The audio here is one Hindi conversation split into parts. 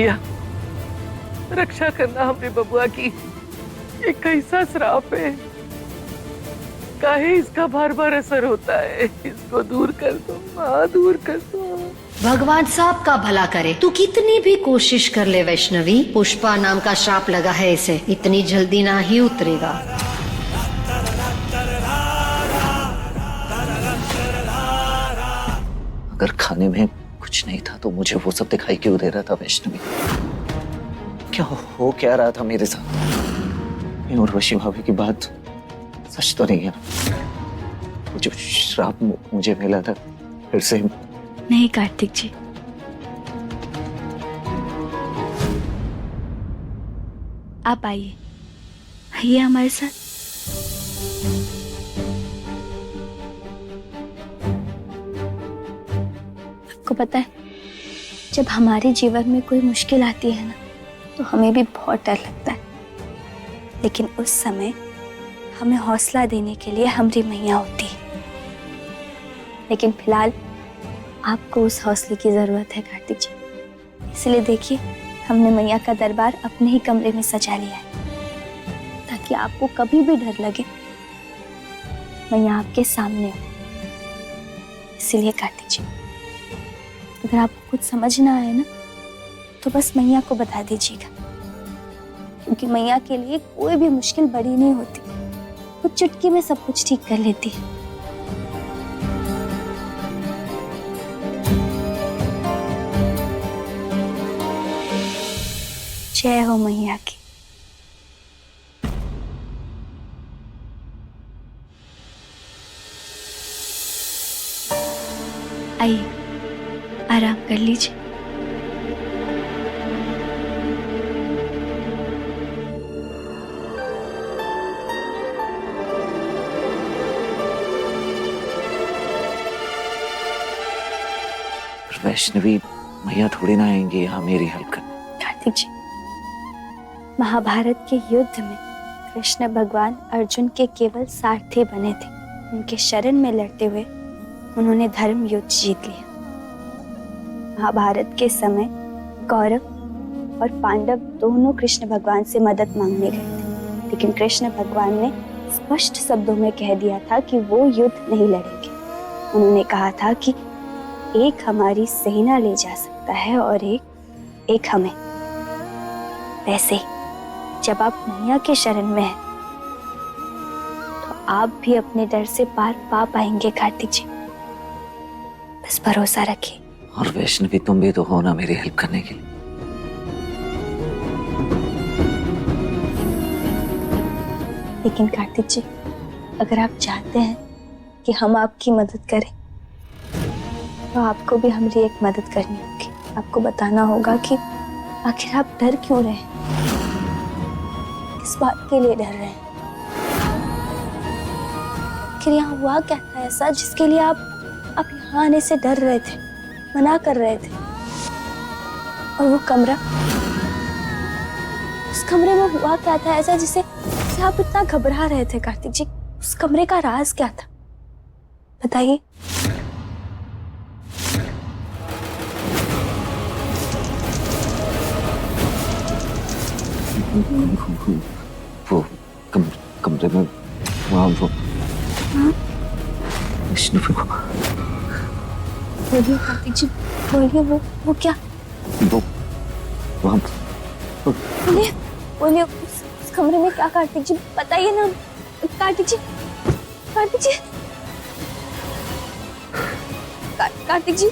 या रक्षा करना हमने बबुआ की एक कैसा श्राप है। काहे इसका बार बार असर होता है। इसको दूर कर दो माँ, दूर कर दो। भगवान साहब का भला करे। तू कितनी भी कोशिश कर ले वैष्णवी, पुष्पा नाम का श्राप लगा है इसे, इतनी जल्दी ना ही उतरेगा। अगर खाने में कुछ नहीं था तो मुझे वो सब दिखाई क्यों दे रहा था वैष्णवी? क्या हो क्या रहा था मेरे साथ? उर्वशी भाभी की बात सच तो नहीं है? वो जो श्राप मुझे मिला था फिर से? नहीं कार्तिक जी, आप आइए, आइए हमारे साथ। आपको पता है, जब हमारे जीवन में कोई मुश्किल आती है ना, तो हमें भी बहुत डर लगता है, लेकिन उस समय हमें हौसला देने के लिए हमारी मैया होती है। लेकिन फिलहाल आपको उस हौसले की जरूरत है कार्तिक जी, इसलिए देखिए हमने मैया का दरबार अपने ही कमरे में सजा लिया है, ताकि आपको कभी भी डर लगे मैया आपके सामने हो। इसलिए कार्तिक जी, अगर आपको कुछ समझ ना आए ना, तो बस मैया को बता दीजिएगा, क्योंकि मैया के लिए कोई भी मुश्किल बड़ी नहीं होती, वो चुटकी में सब कुछ ठीक कर लेती है। जय हो मैया की। आइए, आराम कर लीजिए। वैष्णवी, मैया थोड़ी ना आएंगी यहाँ मेरी हेल्प करने। कार्तिक जी, महाभारत के युद्ध में कृष्ण भगवान अर्जुन के केवल सारथी बने थे। उनके शरण में लड़ते हुए उन्होंने धर्म युद्ध जीत लिया। महाभारत के समय कौरव और पांडव दोनों कृष्ण भगवान से मदद मांगने गए थे, लेकिन कृष्ण भगवान ने स्पष्ट शब्दों में कह दिया था कि वो युद्ध नहीं लड़ेंगे। उन्होंने कहा था कि एक हमारी सेना ले जा सकता है और एक हमें। वैसे ही जब आप मैया के शरण में हैं, तो आप भी अपने डर से पार पा पाएंगे कार्तिक जी, बस भरोसा रखिए। और वैष्णवी, तुम भी तो हो ना मेरी हेल्प करने के लिए। लेकिन कार्तिक जी, अगर आप चाहते हैं कि हम आपकी मदद करें, तो आपको भी हमारी एक मदद करनी होगी। आपको बताना होगा कि आखिर आप डर क्यों रहे हैं, किस बात के लिए डर रहे हैं, आखिर यहाँ हुआ क्या था ऐसा जिसके लिए आप यहाँ आने से डर रहे थे, मना कर रहे थे। और वो कमरा, उस कमरे में हुआ क्या था ऐसा जिसे आप इतना घबरा रहे थे कार्तिक जी? उस कमरे का राज क्या था, बताइए। वो कमरे में वहाँ वो वैष्णवी को। बोलिए कार्तिक जी, बोलिए, वो क्या? वो वहाँ बोलिए बोलिए, उस कमरे में क्या कार्तिक जी, बताइए ना कार्तिक जी। कार्तिक जी, कार्तिक जी,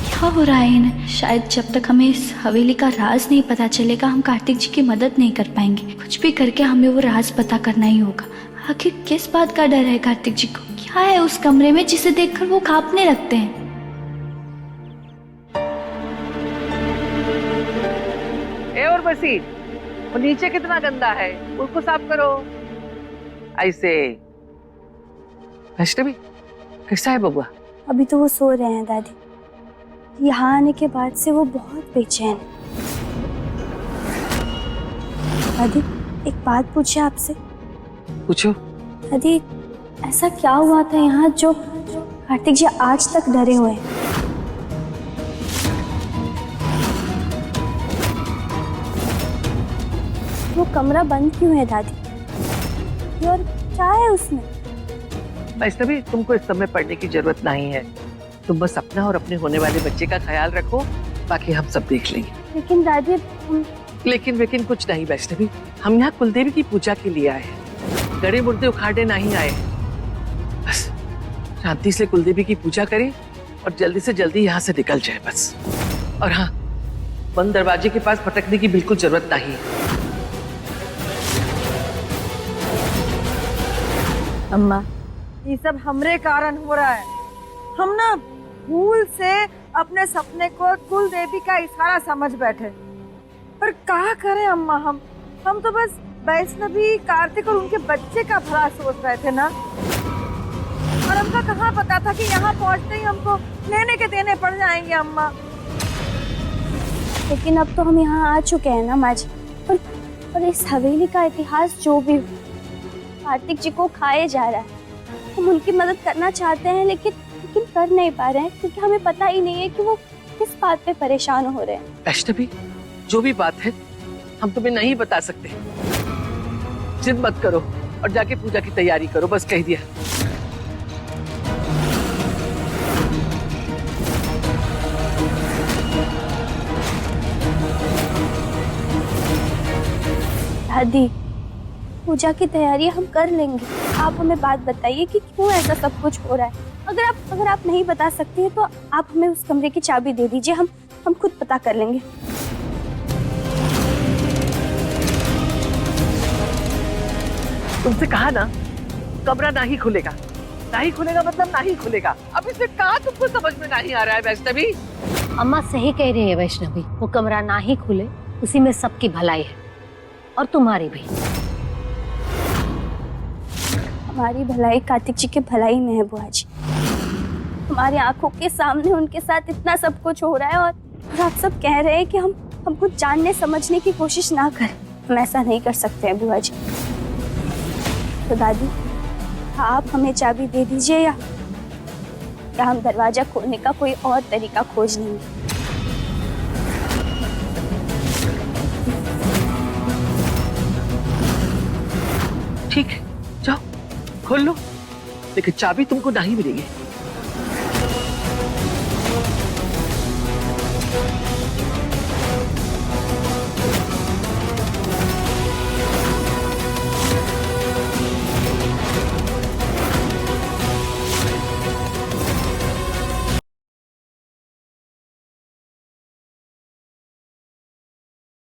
क्या हो रहा है इन्हें? शायद जब तक हमें इस हवेली का राज नहीं पता चलेगा, हम कार्तिक जी की मदद नहीं कर पाएंगे। कुछ भी करके हमें वो राज पता करना ही होगा। आखिर किस बात का डर है कार्तिक जी को? क्या है उस कमरे में जिसे देखकर वो कांपने लगते हैं? उर्वशी, वो नीचे कितना गंदा है, उसको साफ करो। ऐसे। वैष्णवी, कैसा है बबुआ? अभी तो वो सो रहे हैं दादी, यहाँ आने के बाद से वो बहुत बेचैन है। दादी, एक बात पूछे आपसे? पूछो। दादी, ऐसा क्या हुआ था यहाँ जो कार्तिक जी आज तक डरे हुए हैं? वो कमरा बंद क्यों है दादी? और क्या है उसमें? वैष्णवी, तुमको इस समय पढ़ने की जरूरत नहीं है। तुम बस अपना और अपने होने वाले बच्चे का ख्याल रखो, बाकी हम सब देख लेंगे। लेकिन दादी लेकिन कुछ नहीं वैष्णवी, हम यहाँ कुलदेवी की पूजा के लिए आए हैं, गड़े मुर्दे उखाड़ने नहीं आए। बस शांति से कुलदेवी की पूजा करें और जल्दी से जल्दी यहाँ से निकल जाए बस। और हाँ, बंद दरवाजे के पास भटकने की बिल्कुल जरूरत नहीं है। अम्मा, ये सब हमरे कारण हो रहा है। हम ना भूल से अपने सपने को कुल देवी का इशारा समझ बैठे। पर क्या करें अम्मा, हम तो बस वैष्णवी, कार्तिक और उनके बच्चे का भला सोच रहे थे ना। और हमको कहाँ पता था कि यहाँ पहुँचते ही हमको लेने के देने पड़ जाएंगे अम्मा। लेकिन अब तो हम यहाँ आ चुके हैं ना माँ जी। और इस हवेली का इतिहास जो भी कार्तिक जी को खाए जा रहा है, हम उनकी मदद करना चाहते हैं लेकिन कर नहीं पा रहे हैं, क्योंकि हमें पता ही नहीं है कि वो किस बात पे परेशान हो रहे हैं। वैष्णवी, जो भी बात है हम तुम्हें नहीं बता सकते। जिद मत करो और जाके पूजा की तैयारी करो, बस कह दिया। दादी, पूजा की तैयारी हम कर लेंगे। आप हमें बात बताइए कि क्यों ऐसा सब कुछ हो रहा है। अगर आप नहीं बता सकती हैं तो आप हमें उस कमरे की चाबी दे दीजिए, हम खुद पता कर लेंगे। तुमसे कहा ना, कमरा ना ही खुलेगा। ना ही खुलेगा मतलब ना ही खुलेगा। अब इसमें कहा तुमको समझ में नहीं आ रहा है वैष्णवी? अम्मा सही कह रही है वैष्णवी, वो कमरा ना ही खुले, उसी में सबकी भलाई है और तुम्हारी भी। हमारी भलाई कार्तिक जी की भलाई में है बुआ जी। हमारी आंखों के सामने उनके साथ इतना सब कुछ हो रहा है और आप सब कह रहे हैं कि हम कुछ जानने समझने की कोशिश ना करें। हम ऐसा नहीं कर सकते हैं बुआ जी। तो दादी, आप हमें चाबी दे दीजिए या हम दरवाजा खोलने का कोई और तरीका खोज लेंगे। ठीक है, जाओ खोल लो, लेकिन चाबी तुमको नहीं मिलेगी।